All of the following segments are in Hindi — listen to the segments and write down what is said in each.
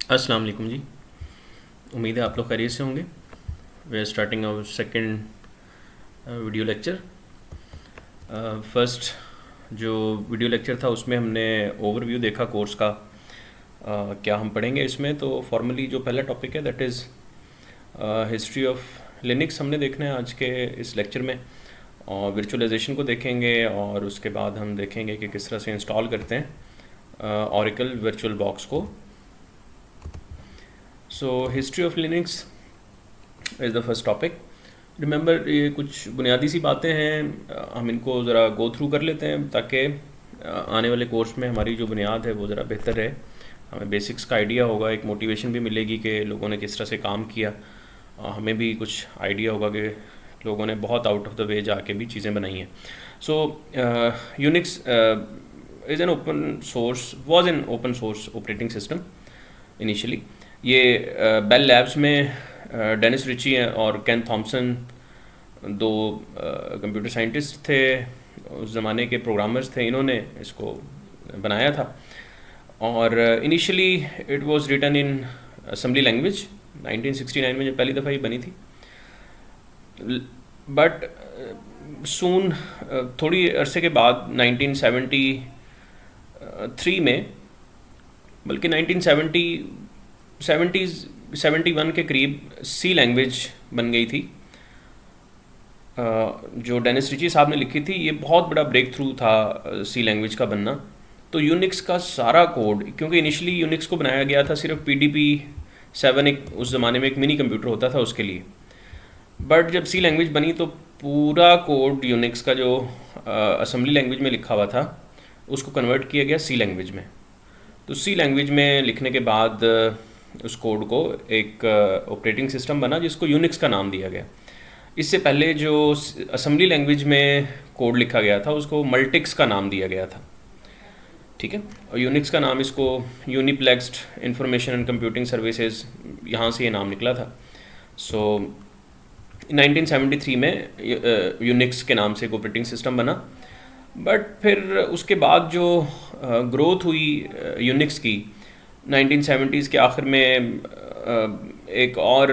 अस्सलाम वालेकुम जी। उम्मीद है आप लोग खैरियत से होंगे। We are starting our second video lecture. First जो वीडियो लेक्चर था उसमें हमने ओवरव्यू देखा कोर्स का। क्या हम पढ़ेंगे इसमें, तो फॉर्मली जो पहला टॉपिक है that is history of Linux हमने देखना है आज के इस लेक्चर में। और वर्चुअलाइजेशन को देखेंगे और उसके बाद हम देखेंगे कि किस तरह से इंस्टॉल करते हैं ऑरेकल वर्चुअल बॉक्स को। So history of Linux is the first topic. Remember, ये कुछ बुनियादी सी बातें हैं, हम इनको ज़रा गो थ्रू कर लेते हैं ताकि आने वाले कोर्स में हमारी जो बुनियाद है वो ज़रा बेहतर रहे, हमें बेसिक्स का आइडिया होगा, एक मोटिवेशन भी मिलेगी कि लोगों ने किस तरह से काम किया। हमें भी कुछ आइडिया होगा कि लोगों ने बहुत आउट ऑफ द वे जाके भी चीज़ें बनाई हैं। So Unix is an open source was an open source operating system initially. ये बेल लैब्स में डेनिस रिची और केन थॉमसन दो कंप्यूटर साइंटिस्ट थे, उस ज़माने के प्रोग्रामर्स थे, इन्होंने इसको बनाया था। और initially it was written in assembly language 1969 में जब पहली दफ़ा ये बनी थी। बट सून थोड़ी अरसे के बाद 1973 में, बल्कि 1971 के करीब सी लैंग्वेज बन गई थी जो डेनिस रिची साहब ने लिखी थी। ये बहुत बड़ा ब्रेक थ्रू था सी लैंग्वेज का बनना। तो यूनिक्स का सारा कोड, क्योंकि इनिशियली यूनिक्स को बनाया गया था सिर्फ PDP-7, एक उस ज़माने में एक मिनी कंप्यूटर होता था उसके लिए। बट जब सी लैंग्वेज बनी तो पूरा कोड यूनिक्स का जो असेंबली लैंग्वेज में लिखा हुआ था उसको कन्वर्ट किया गया सी लैंग्वेज में। तो सी लैंग्वेज में लिखने के बाद उस कोड को एक ऑपरेटिंग सिस्टम बना जिसको यूनिक्स का नाम दिया गया। इससे पहले जो असेंबली लैंग्वेज में कोड लिखा गया था उसको मल्टिक्स का नाम दिया गया था, ठीक है। और यूनिक्स का नाम इसको यूनिप्लेक्स्ड इंफॉर्मेशन एंड कंप्यूटिंग सर्विसेज, यहाँ से ये नाम निकला था। सो 1973 में यूनिक्स के नाम से एक ऑपरेटिंग सिस्टम बना। बट फिर उसके बाद जो ग्रोथ हुई यूनिक्स की 1970s के आखिर में, एक और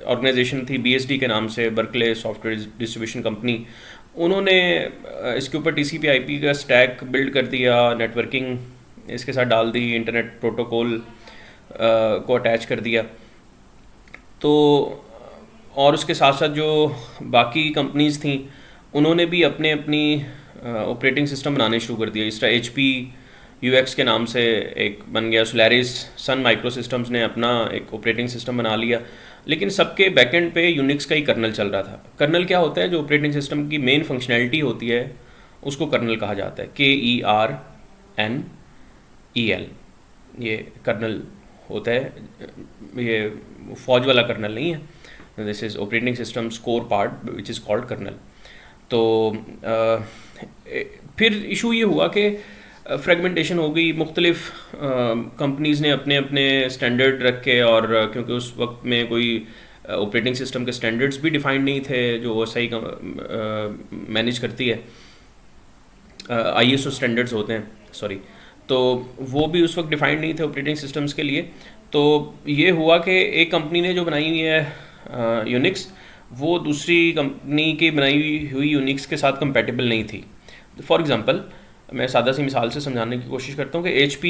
ऑर्गेनाइजेशन थी BSD के नाम से, बर्कले सॉफ्टवेयर डिस्ट्रीब्यूशन कंपनी। उन्होंने इसके ऊपर TCP/IP का स्टैक बिल्ड कर दिया, नेटवर्किंग इसके साथ डाल दी, इंटरनेट प्रोटोकॉल को अटैच कर दिया। तो और उसके साथ साथ जो बाकी कंपनीज थी उन्होंने भी अपने अपनी ऑपरेटिंग सिस्टम बनाने शुरू कर दिया। इस तरह HP UX के नाम से एक बन गया, सोलारिस, सन माइक्रो सिस्टम्स ने अपना एक ऑपरेटिंग सिस्टम बना लिया। लेकिन सबके बैकएंड पे यूनिक्स का ही कर्नल चल रहा था। कर्नल क्या होता है? जो ऑपरेटिंग सिस्टम की मेन फंक्शनैलिटी होती है उसको कर्नल कहा जाता है। KERNEL, ये कर्नल होता है। ये फौज वाला कर्नल नहीं है, this is operating systems core part which is called kernel. तो फिर इशू ये हुआ कि फ्रेगमेंटेशन हो गई, मुख्तलिफ कंपनीज़ ने अपने अपने स्टैंडर्ड रखे, और क्योंकि उस वक्त में कोई ऑपरेटिंग सिस्टम के स्टैंडर्ड्स भी डिफाइंड नहीं थे जो सही मैनेज करती है, ISO स्टैंडर्ड्स होते हैं, सॉरी, तो वो भी उस वक्त डिफाइंड नहीं थे ऑपरेटिंग सिस्टम्स के लिए। तो ये हुआ कि एक कंपनी ने जो बनाई हुई है यूनिक्स, वो दूसरी कंपनी की बनाई हुई यूनिक्स के साथ कंपेटिबल नहीं थी। फॉर एग्ज़ाम्पल, मैं सादा सी मिसाल से समझाने की कोशिश करता हूँ कि HP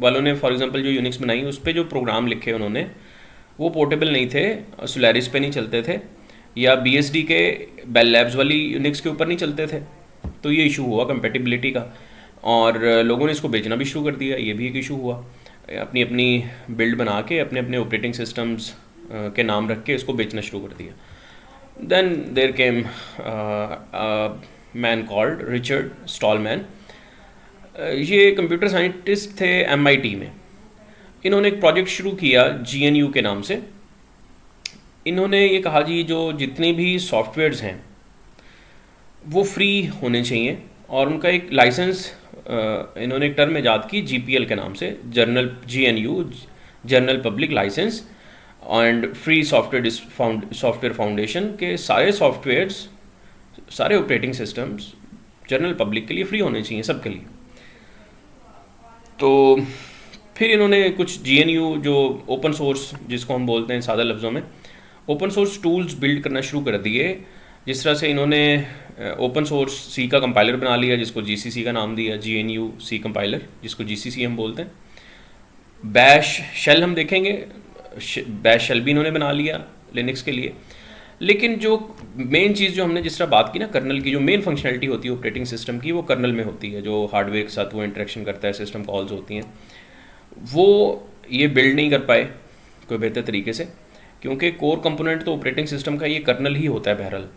वालों ने फॉर एग्ज़ाम्पल जो यूनिक्स बनाई उस पर जो प्रोग्राम लिखे उन्होंने वो पोर्टेबल नहीं थे, सोलारिस पे नहीं चलते थे, या BSD के बेल लैब्स वाली यूनिक्स के ऊपर नहीं चलते थे। तो ये इशू हुआ कंपेटिबिलिटी का, और लोगों ने इसको बेचना भी शुरू कर दिया। ये भी एक इशू हुआ, अपनी अपनी बिल्ड बना के अपने अपने ऑपरेटिंग सिस्टम्स के नाम रख के इसको बेचना शुरू कर दिया। Then there came man called Richard Stallman. ये कंप्यूटर साइंटिस्ट थे MIT में। इन्होंने एक प्रोजेक्ट शुरू किया GNU के नाम से। इन्होंने ये कहा जी जो जितने भी सॉफ्टवेयर्स हैं वो फ्री होने चाहिए, और उनका एक लाइसेंस इन्होंने एक टर्म ईजाद की GPL के नाम से, GNU general public license and free software foundation के सारे सॉफ्टवेयर्स, सारे ऑपरेटिंग सिस्टम्स जनरल पब्लिक के लिए फ्री होने चाहिए, सबके लिए। तो फिर इन्होंने कुछ GNU जो ओपन सोर्स जिसको हम बोलते हैं सादा लफ्ज़ों में, ओपन सोर्स टूल्स बिल्ड करना शुरू कर दिए। जिस तरह से इन्होंने ओपन सोर्स सी का कंपाइलर बना लिया जिसको GCC का नाम दिया, GNU C कंपाइलर जिसको GCC हम बोलते हैं। बैश शेल हम देखेंगे, बैश शेल भी इन्होंने बना लिया लिनक्स के लिए। लेकिन जो मेन चीज़ जो हमने जिस तरह बात की ना, कर्नल की जो मेन फंक्शनलिटी होती है ऑपरेटिंग सिस्टम की, वो कर्नल में होती है, जो हार्डवेयर के साथ वो इंटरेक्शन करता है, सिस्टम कॉल्स होती हैं, वो ये बिल्ड नहीं कर पाए कोई बेहतर तरीके से, क्योंकि कोर कंपोनेंट तो ऑपरेटिंग सिस्टम का ये कर्नल ही होता है बहरहाल।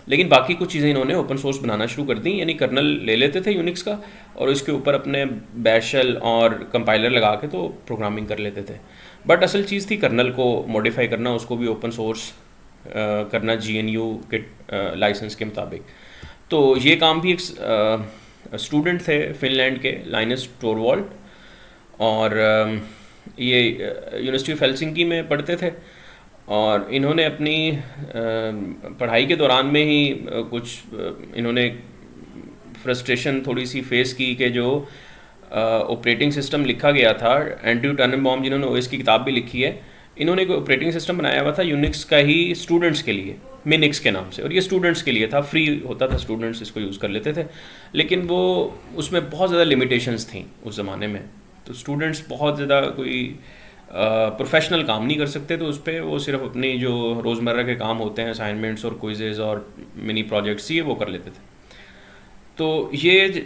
लेकिन बाकी कुछ चीज़ें इन्होंने ओपन सोर्स बनाना शुरू कर दी, यानी कर्नल ले लेते थे यूनिक्स का और उसके ऊपर अपने बैशल और कंपाइलर लगा के तो प्रोग्रामिंग कर लेते थे। बट असल चीज़ थी कर्नल को मॉडिफाई करना, उसको भी ओपन सोर्स करना GNU के लाइसेंस के मुताबिक। तो ये काम भी एक स्टूडेंट थे फिनलैंड के, लाइनस टोरवाल्ड, और ये यूनिवर्सिटी ऑफ हेलसिंकी में पढ़ते थे। और इन्होंने अपनी पढ़ाई के दौरान में ही कुछ इन्होंने फ्रस्ट्रेशन थोड़ी सी फेस की कि जो ऑपरेटिंग सिस्टम लिखा गया था, एंड्रयू टननबाउम जिन्होंने OS की किताब भी लिखी है, इन्होंने कोई ऑपरेटिंग सिस्टम बनाया हुआ था यूनिक्स का ही स्टूडेंट्स के लिए, मिनिक्स के नाम से, और ये स्टूडेंट्स के लिए था, फ्री होता था, स्टूडेंट्स इसको यूज़ कर लेते थे। लेकिन वो उसमें बहुत ज़्यादा लिमिटेशंस थी उस ज़माने में, तो स्टूडेंट्स बहुत ज़्यादा कोई प्रोफेशनल काम नहीं कर सकते, तो उस पर वो सिर्फ अपनी जो रोज़मर्रा के काम होते हैं, असाइनमेंट्स और क्विज़ेज़ और मिनी प्रोजेक्ट्स, ये वो कर लेते थे। तो ये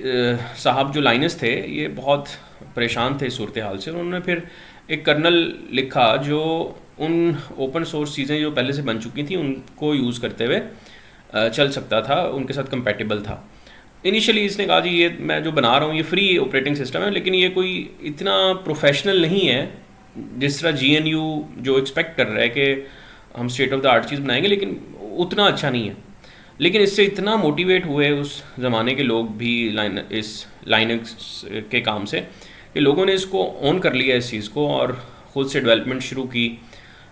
साहब जो लाइनस थे ये बहुत परेशान थे इस सूरत हाल से। उन्होंने फिर एक कर्नल लिखा जो उन ओपन सोर्स चीज़ें जो पहले से बन चुकी थी उनको यूज़ करते हुए चल सकता था, उनके साथ कंपैटिबल था। इनिशियली इसने कहा जी ये मैं जो बना रहा हूँ ये फ्री ऑपरेटिंग सिस्टम है, लेकिन ये कोई इतना प्रोफेशनल नहीं है जिस तरह GNU जो एक्सपेक्ट कर रहा है कि हम स्टेट ऑफ द आर्ट चीज़ बनाएंगे, लेकिन उतना अच्छा नहीं है। लेकिन इससे इतना मोटिवेट हुए उस ज़माने के लोग भी इस लाइनक्स के काम से कि लोगों ने इसको ऑन कर लिया इस चीज़ को और ख़ुद से डेवलपमेंट शुरू की।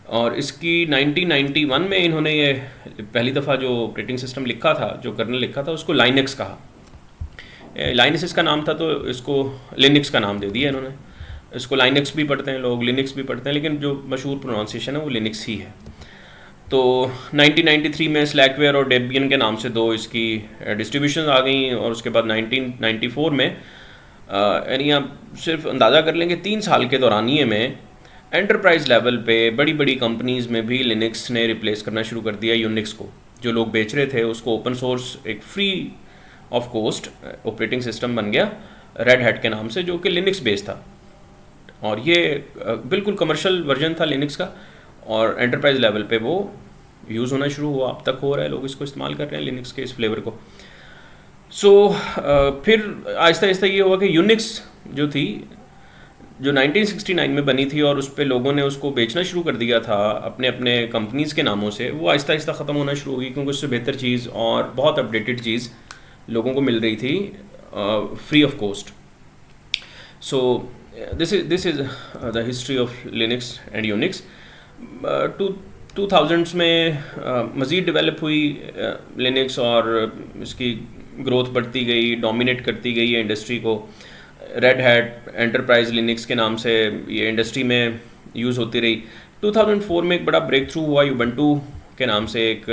और इसकी 1991 में इन्होंने ये पहली दफ़ा जो ऑपरेटिंग सिस्टम लिखा था, जो कर्नल लिखा था, उसको लाइनक्स कहा। लाइनक्स इसका नाम था तो इसको लिनक्स का नाम दे दिया इन्होंने। इसको लाइनक्स भी पढ़ते हैं लोग, लिनक्स भी पढ़ते हैं, लेकिन जो मशहूर प्रोनाउंसिएशन है वो लिनक्स ही है। तो 1993 में स्लैकवेयर और डेबियन के नाम से दो इसकी डिस्ट्रीब्यूशन आ गई, और उसके बाद 1994 में यानी आप सिर्फ अंदाज़ा कर लेंगे 3 साल के दौरानिए में एंटरप्राइज लेवल पे बड़ी बड़ी कंपनीज़ में भी लिनक्स ने रिप्लेस करना शुरू कर दिया यूनिक्स को। जो लोग बेच रहे थे उसको ओपन सोर्स एक free of cost operating system बन गया रेड हैट के नाम से, जो कि लिनक्स बेस्ड था, और ये बिल्कुल कमर्शियल वर्जन था लिनक्स का, और एंटरप्राइज लेवल पे वो यूज़ होना शुरू हुआ, अब तक हो रहा है, लोग इसको इस्तेमाल कर रहे हैं लिनक्स के इस फ्लेवर को। फिर आहिस्ता आहिस्ता ये हुआ कि यूनिक्स जो थी, जो 1969 में बनी थी और उस पर लोगों ने उसको बेचना शुरू कर दिया था अपने अपने कंपनीज़ के नामों से, वो आहिस्ता आहिस्ता ख़त्म होना शुरू हुई, क्योंकि उससे बेहतर चीज़ और बहुत अपडेटेड चीज़ लोगों को मिल रही थी free of cost. So this is the history of Linux and Unix. 2000s में मज़ीद डेवलप हुई लिनक्स, और इसकी ग्रोथ बढ़ती गई, डोमिनेट करती गई है इंडस्ट्री को। रेड हैट एंटरप्राइज लिनक्स के नाम से ये इंडस्ट्री में यूज़ होती रही। 2004 में एक बड़ा ब्रेक थ्रू हुआ, यूबंटू के नाम से एक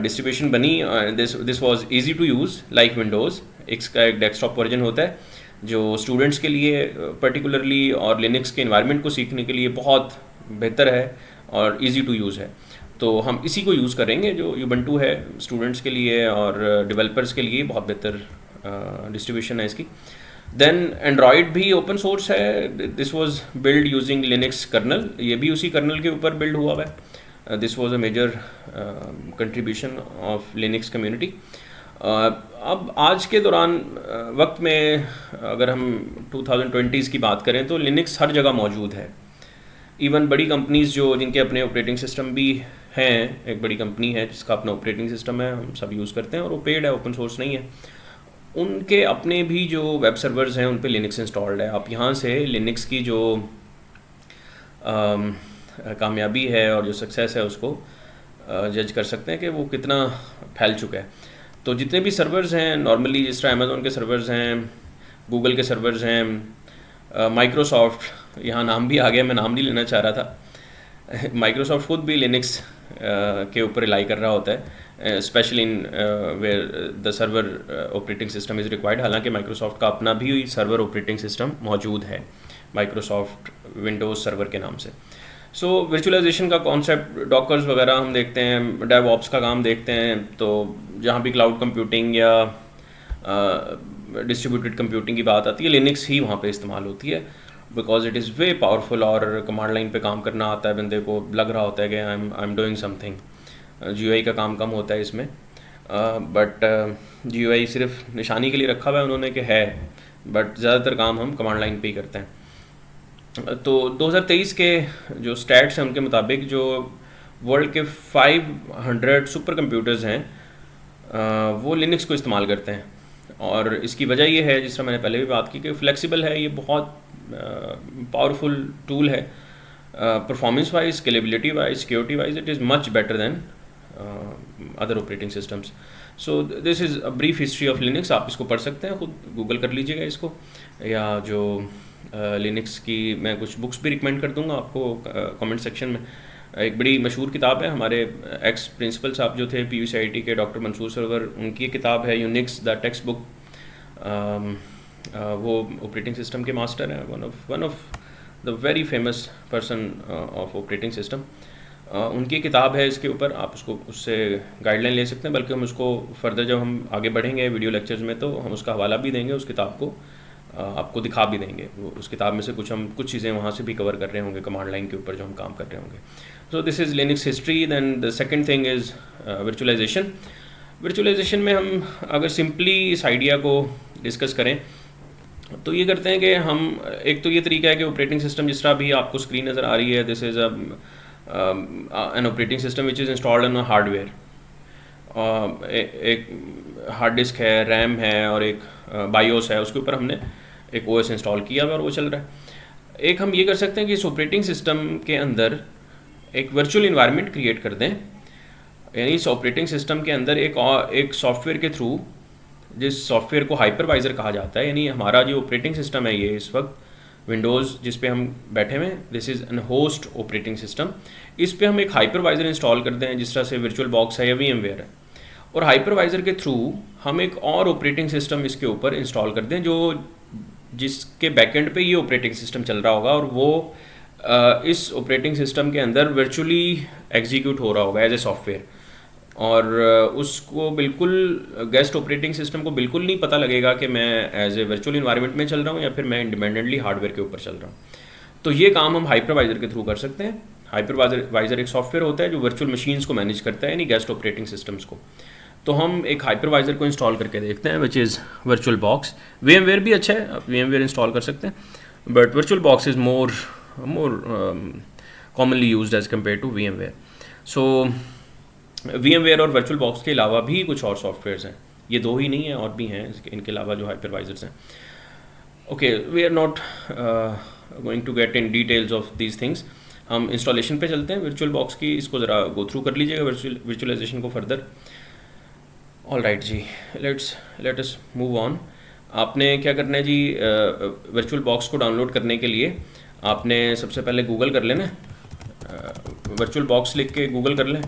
डिस्ट्रीब्यूशन बनी। This was easy to use like Windows. इसका एक डेस्कटॉप वर्जन होता है जो स्टूडेंट्स के लिए पर्टिकुलरली और लिनक्स के इन्वायरमेंट को सीखने के लिए बहुत बेहतर है और इजी टू यूज़ है। तो हम इसी को यूज़ करेंगे जो यूबंटू है, स्टूडेंट्स के लिए और डेवलपर्स के लिए बहुत बेहतर डिस्ट्रीब्यूशन है इसकी। देन एंड्रॉयड भी ओपन सोर्स है। This was build using Linux kernel, ये भी उसी कर्नल के ऊपर बिल्ड हुआ हुआ है। This was a major contribution of Linux community. अब आज के दौरान वक्त में अगर हम 2020s की बात करें तो लिनक्स हर जगह मौजूद है। इवन बड़ी कंपनीज़ जो जिनके अपने ऑपरेटिंग सिस्टम भी हैं, एक बड़ी कंपनी है जिसका अपना ऑपरेटिंग सिस्टम है, हम सब यूज़ करते हैं और वो पेड है, ओपन सोर्स नहीं है, उनके अपने भी जो वेब सर्वर्स हैं उन पे लिनक्स इंस्टॉल्ड है। आप यहाँ से लिनक्स की जो कामयाबी है और जो सक्सेस है उसको जज कर सकते हैं कि वो कितना फैल चुका है। तो जितने भी सर्वर्स हैं नॉर्मली, जिस तरह अमेज़ॉन के सर्वर्स हैं, गूगल के सर्वर्स हैं, माइक्रोसॉफ्ट, यहाँ नाम भी आ गया, मैं नाम नहीं लेना चाह रहा था। माइक्रोसॉफ्ट खुद भी लिनक्स के ऊपर रिलाई कर रहा होता है, specially in where the server operating system is required. हालांकि माइक्रोसॉफ्ट का अपना भी सर्वर ऑपरेटिंग सिस्टम मौजूद है, माइक्रोसॉफ्ट विंडोज़ सर्वर के नाम से। सो वर्चुअलाइजेशन का कॉन्सेप्ट, डॉकर्स वगैरह हम देखते हैं, डेवऑप्स का काम देखते हैं, तो जहाँ भी क्लाउड कंप्यूटिंग या डिस्ट्रीब्यूटेड कंप्यूटिंग की बात आती है, लिनक्स ही वहाँ पे इस्तेमाल होती है, because it is way powerful. और कमांड लाइन पे काम करना आता है बंदे को, लग रहा होता है कि I am doing something. GUI का काम कम होता है इसमें, बट GUI सिर्फ निशानी के लिए रखा हुआ है उन्होंने कि है, बट ज़्यादातर काम हम कमांड लाइन पे ही करते हैं। तो 2023 के जो स्टैट्स हैं उनके मुताबिक जो वर्ल्ड के 500 सुपर कंप्यूटर्स हैं वो लिनक्स को इस्तेमाल करते हैं। और इसकी वजह ये है, जिस तरह मैंने पहले भी बात की, कि फ्लेक्सिबल है, ये बहुत पावरफुल टूल है। Performance wise, scalability wise, security wise it is much better than other operating systems. So this is a brief history of Linux. आप इसको पढ़ सकते हैं, खुद गूगल कर लीजिएगा इसको, या जो लिनक्स की मैं कुछ बुक्स भी रिकमेंड कर दूंगा आपको कमेंट सेक्शन में। एक बड़ी मशहूर किताब है, हमारे एक्स प्रिंसिपल साहब जो थे PUCIT के, डॉक्टर मंसूर सरवर, उनकी किताब है यूनिक्स द टेक्स्ट बुक। वो ऑपरेटिंग सिस्टम के मास्टर हैं, one of the very famous person of operating system. उनकी किताब है इसके ऊपर, आप उसको उससे गाइडलाइन ले सकते हैं। बल्कि हम उसको फर्दर जब हम आगे बढ़ेंगे वीडियो लेक्चर्स में, तो हम उसका हवाला भी देंगे, उस किताब को आपको दिखा भी देंगे। उस किताब में से कुछ चीज़ें वहाँ से भी कवर कर रहे होंगे, कमांड लाइन के ऊपर जो हम काम कर रहे होंगे। So this is Linux history. Then the second thing is virtualization. Virtualization में हम अगर सिंपली इस आइडिया को डिस्कस करें तो ये करते हैं कि हम, एक तो ये तरीका है कि ऑपरेटिंग सिस्टम, जिस तरह अभी आपको स्क्रीन नज़र आ रही है, this is an operating system which is installed on hardware. एक हार्ड डिस्क है, रैम है और एक बायोस है, उसके ऊपर हमने एक OS इंस्टॉल किया हुआ और वो चल रहा है। एक हम ये कर सकते हैं कि इस ऑपरेटिंग सिस्टम के अंदर एक वर्चुअल इन्वायरमेंट क्रिएट कर दें, यानी इस ऑपरेटिंग सिस्टम के अंदर एक सॉफ्टवेयर के थ्रू, जिस सॉफ्टवेयर को हाइपरवाइज़र कहा जाता है, यानी हमारा जो ऑपरेटिंग सिस्टम है ये इस वक्त विंडोज़ जिस पे हम बैठे हुए हैं, this is an host operating system. इस पे हम एक हाइपरवाइज़र इंस्टॉल कर दें, जिस तरह से वर्चुअल बॉक्स है या VMware है, और हाइपरवाइज़र के थ्रू हम एक और ऑपरेटिंग सिस्टम इसके ऊपर इंस्टॉल कर दें, जो जिसके बैकएंड पे ये ऑपरेटिंग सिस्टम चल रहा होगा, और वो इस ऑपरेटिंग सिस्टम के अंदर वर्चुअली एग्जीक्यूट हो रहा होगा एज ए सॉफ्टवेयर। और उसको बिल्कुल, गेस्ट ऑपरेटिंग सिस्टम को बिल्कुल नहीं पता लगेगा कि मैं एज ए वर्चुअल इन्वायरमेंट में चल रहा हूँ या फिर मैं इंडिपेंडेंटली हार्डवेयर के ऊपर चल रहा हूँ। तो ये काम हम हाइपरवाइज़र के थ्रू कर सकते हैं। हाइपरवाइज़र एक सॉफ्टवेयर होता है जो वर्चुअल मशीन्स को मैनेज करता है, यानी गेस्ट ऑपरेटिंग सिस्टम्स को। तो हम एक हाइपरवाइज़र को इंस्टॉल करके देखते हैं, which is virtual box. VMware भी अच्छा है, आप VMware इंस्टॉल कर सकते हैं, but virtual box is more commonly used as compare to VMware। So VMware और वर्चुअल बॉक्स के अलावा भी कुछ और सॉफ्टवेयर्स हैं, ये दो ही नहीं है, और भी हैं इनके अलावा जो हाइपरवाइजर्स हैं। Okay, we are not going to get in details of these things. हम इंस्टॉलेशन पे चलते हैं वर्चुअल बॉक्स की, इसको ज़रा गो थ्रू कर लीजिएगा वर्चुअलाइजेशन को फर्दर। ऑल राइट जी, लेट अस मूव ऑन। आपने क्या करना है जी, वर्चुअल बॉक्स को डाउनलोड करने के लिए आपने सबसे पहले गूगल कर लेना, वर्चुअल बॉक्स लिख के गूगल कर लें।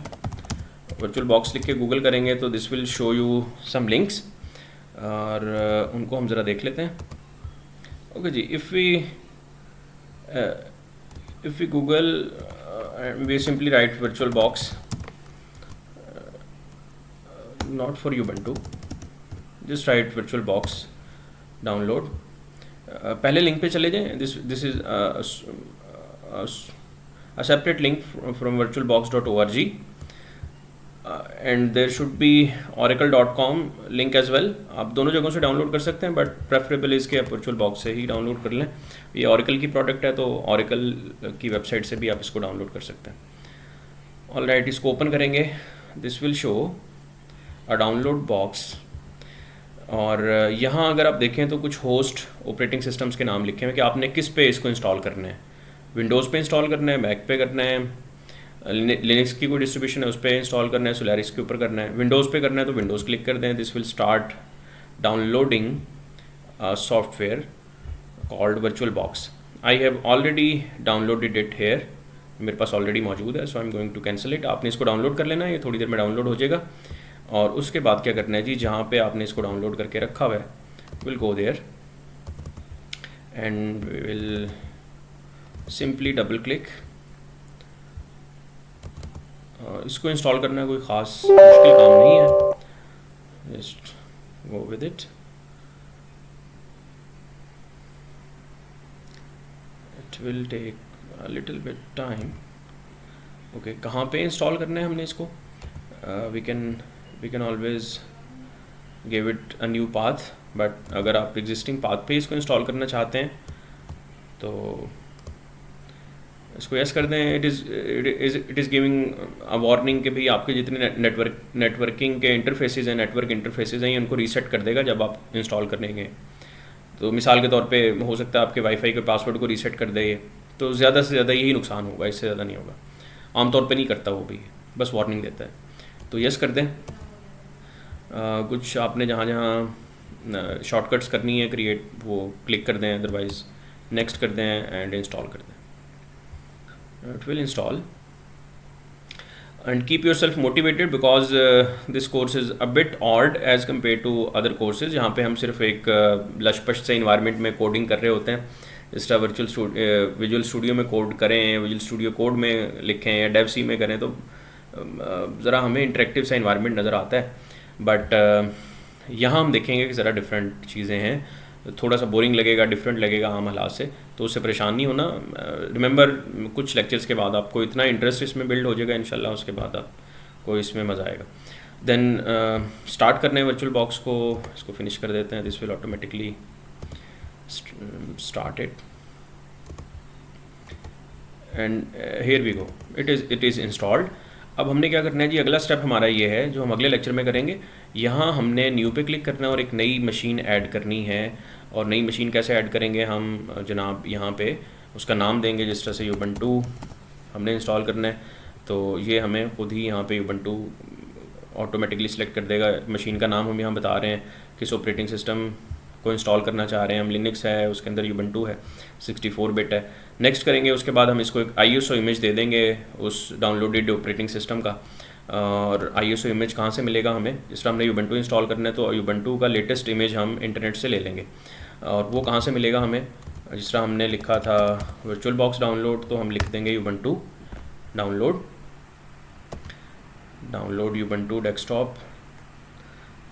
वर्चुअल बॉक्स लिख के गूगल करेंगे तो this will show you some links, और उनको हम ज़रा देख लेते हैं। ओके जी, if we google, we simply write virtual box, not for Ubuntu, just write virtual box download। पहले लिंक पे चले जाएं, this is a separate link from virtualbox.org, and there should be oracle.com link as well। आप दोनों जगहों से डाउनलोड कर सकते हैं, बट प्रेफरेबल इसके आप वर्चुअल बॉक्स से ही डाउनलोड कर लें। ये Oracle की प्रोडक्ट है, तो Oracle की वेबसाइट से भी आप इसको डाउनलोड कर सकते हैं। ऑल राइट, इसको ओपन करेंगे, this will show a download box, और यहाँ अगर आप देखें तो कुछ होस्ट ऑपरेटिंग सिस्टम्स के नाम लिखे हैं कि आपने किस पे इसको इंस्टॉल करना है। विंडोज़ पे इंस्टॉल करना है, मैक पे करना है, लिनक्स की कोई डिस्ट्रीब्यूशन है उस पर इंस्टॉल करना है, सोलारिस के ऊपर करना है। विंडोज़ पे करना है तो विंडोज़ क्लिक कर दें, this will start downloading software. called VirtualBox. I have already downloaded it here. मेरे पास ऑलरेडी मौजूद है, so I am going to cancel it. आपने इसको डाउनलोड कर लेना है, ये थोड़ी देर में डाउनलोड हो जाएगा. और उसके बाद क्या करना है जी, जहाँ पे आपने इसको डाउनलोड करके रखा हुआ है, will go there and will simply double click. इसको इंस्टॉल करना कोई ख़ास मुश्किल काम नहीं है, just go with it. It will take a little bit time. Okay, कहाँ पे इंस्टॉल करना है हमने इसको? We can always give it a new path, but अगर आप एग्जिस्टिंग पाथ पे इसको इंस्टॉल करना चाहते हैं तो इसको यस कर दें. It is giving a warning कि भाई आपके जितने नेटवर्किंग के इंटरफेसेस हैं, नेटवर्क इंटरफेसेस हैं, उनको रीसेट कर देगा जब आप इंस्टॉल करेंगे. तो मिसाल के तौर पे हो सकता है आपके वाईफाई के पासवर्ड को रीसेट कर दे, तो ज़्यादा से ज़्यादा यही नुकसान होगा, इससे ज़्यादा नहीं होगा. आमतौर पे नहीं करता वो भी, बस वार्निंग देता है. तो यस कर दें. कुछ आपने जहाँ जहाँ शॉर्टकट्स करनी है क्रिएट, वो क्लिक कर दें, अदरवाइज़ नेक्स्ट कर दें एंड इंस्टॉल कर दें. It will install and keep yourself motivated because this course is a bit odd as compared to other courses. यहाँ पे हम सिर्फ एक लशपश से इन्वायरमेंट में कोडिंग कर रहे होते हैं. इस तरह विजुअल स्टूडियो में कोड करें, विजुअल स्टूडियो कोड में लिखें या डेव सी में करें तो ज़रा हमें इंटरेक्टिव सा इन्वायरमेंट नज़र आता है. बट यहाँ हम देखेंगे कि ज़रा डिफरेंट चीज़ें हैं, थोड़ा सा बोरिंग लगेगा, डिफरेंट लगेगा आम हालात से, तो उससे परेशान नहीं होना. रिमेंबर, कुछ लेक्चर्स के बाद आपको इतना इंटरेस्ट इसमें बिल्ड हो जाएगा इंशाल्लाह, उसके बाद आपको इसमें मज़ा आएगा. देन स्टार्ट करने हैं वर्चुअल बॉक्स को, इसको फिनिश कर देते हैं. This will automatically start it and here we go, it is installed. अब हमने क्या करना है जी, अगला स्टेप हमारा ये है जो हम अगले लेक्चर में करेंगे. यहाँ हमने न्यू पे क्लिक करना है और एक नई मशीन ऐड करनी है. और नई मशीन कैसे ऐड करेंगे हम जनाब, यहाँ पे उसका नाम देंगे, जिस तरह से यूबंटू हमने इंस्टॉल करना है, तो ये हमें खुद ही यहाँ पे यूबंटू ऑटोमेटिकली सिलेक्ट कर देगा. मशीन का नाम हम यहाँ बता रहे हैं, किस ऑपरेटिंग सिस्टम को इंस्टॉल करना चाह रहे हैं हम. लिनक्स है, उसके अंदर यूबंटू है, 64 बिट है. नेक्स्ट करेंगे, उसके बाद हम इसको एक ISO इमेज दे देंगे उस डाउनलोडेड ऑपरेटिंग सिस्टम का. और ISO इमेज कहाँ से मिलेगा हमें? जिस तरह हमने यूबंटू इंस्टॉल करना है तो यूबंटू का लेटेस्ट इमेज हम इंटरनेट से ले लेंगे. और वो कहाँ से मिलेगा हमें? जिस तरह हमने लिखा था वर्चुअल बॉक्स डाउनलोड, तो हम लिख देंगे Ubuntu download Ubuntu desktop.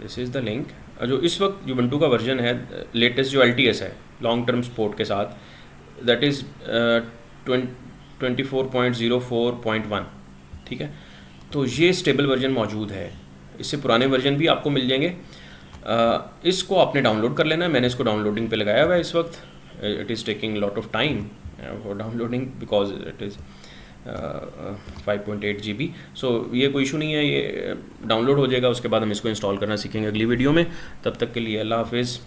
This is the link. जो इस वक्त यूबंटू का वर्जन है लेटेस्ट, जो LTS है लॉन्ग टर्म सपोर्ट के साथ, दैट इज़ 24.04.1. ठीक है, तो ये स्टेबल वर्जन मौजूद है. इससे पुराने वर्जन भी आपको मिल जाएंगे. इसको आपने डाउनलोड कर लेना है. मैंने इसको डाउनलोडिंग पे लगाया हुआ है इस वक्त. It is taking lot of time for downloading because it is 5.8 GB. सो ये कोई इशू नहीं है, ये डाउनलोड हो जाएगा. उसके बाद हम इसको इंस्टॉल करना सीखेंगे अगली वीडियो में. तब तक के लिए अल्लाह हाफिज़.